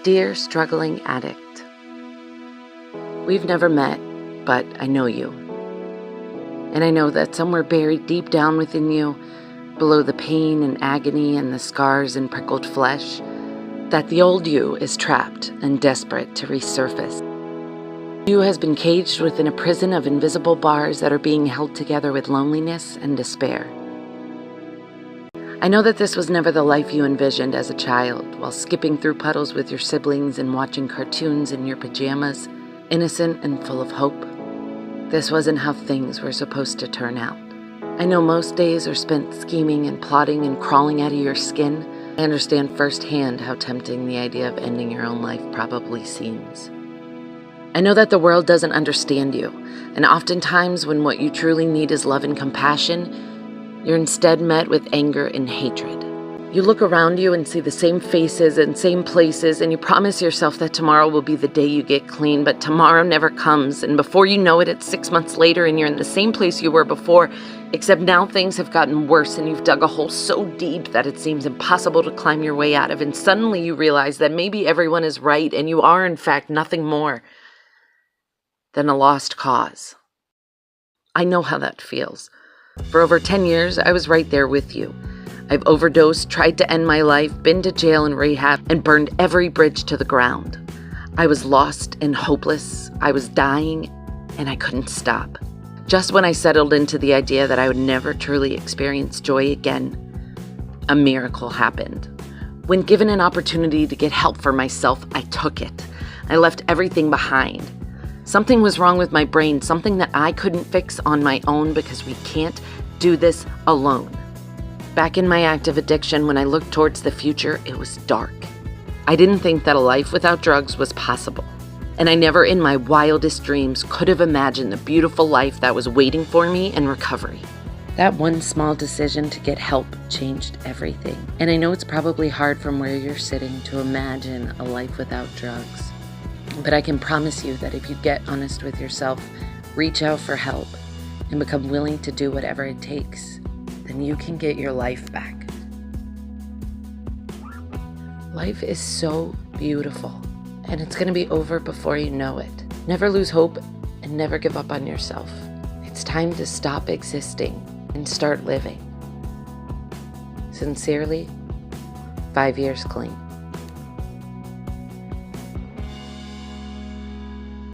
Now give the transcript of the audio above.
Dear struggling addict, we've never met, but I know you. And I know that somewhere buried deep down within you, below the pain and agony and the scars and prickled flesh, that the old you is trapped and desperate to resurface. You has been caged within a prison of invisible bars that are being held together with loneliness and despair. I know that this was never the life you envisioned as a child, while skipping through puddles with your siblings and watching cartoons in your pajamas, innocent and full of hope. This wasn't how things were supposed to turn out. I know most days are spent scheming and plotting and crawling out of your skin. I understand firsthand how tempting the idea of ending your own life probably seems. I know that the world doesn't understand you, and oftentimes when what you truly need is love and compassion, you're instead met with anger and hatred. You look around you and see the same faces and same places, and you promise yourself that tomorrow will be the day you get clean, but tomorrow never comes, and before you know it, it's 6 months later and you're in the same place you were before, except now things have gotten worse and you've dug a hole so deep that it seems impossible to climb your way out of, and suddenly you realize that maybe everyone is right and you are in fact nothing more than a lost cause. I know how that feels. For over 10 years, I was right there with you. I've overdosed, tried to end my life, been to jail and rehab, and burned every bridge to the ground. I was lost and hopeless. I was dying, and I couldn't stop. Just when I settled into the idea that I would never truly experience joy again, a miracle happened. When given an opportunity to get help for myself, I took it. I left everything behind. Something was wrong with my brain, something that I couldn't fix on my own because we can't do this alone. Back in my active addiction, when I looked towards the future, it was dark. I didn't think that a life without drugs was possible. And I never in my wildest dreams could have imagined the beautiful life that was waiting for me in recovery. That one small decision to get help changed everything. And I know it's probably hard from where you're sitting to imagine a life without drugs. But I can promise you that if you get honest with yourself, reach out for help, and become willing to do whatever it takes, then you can get your life back. Life is so beautiful, and it's going to be over before you know it. Never lose hope and never give up on yourself. It's time to stop existing and start living. Sincerely, 5 years clean.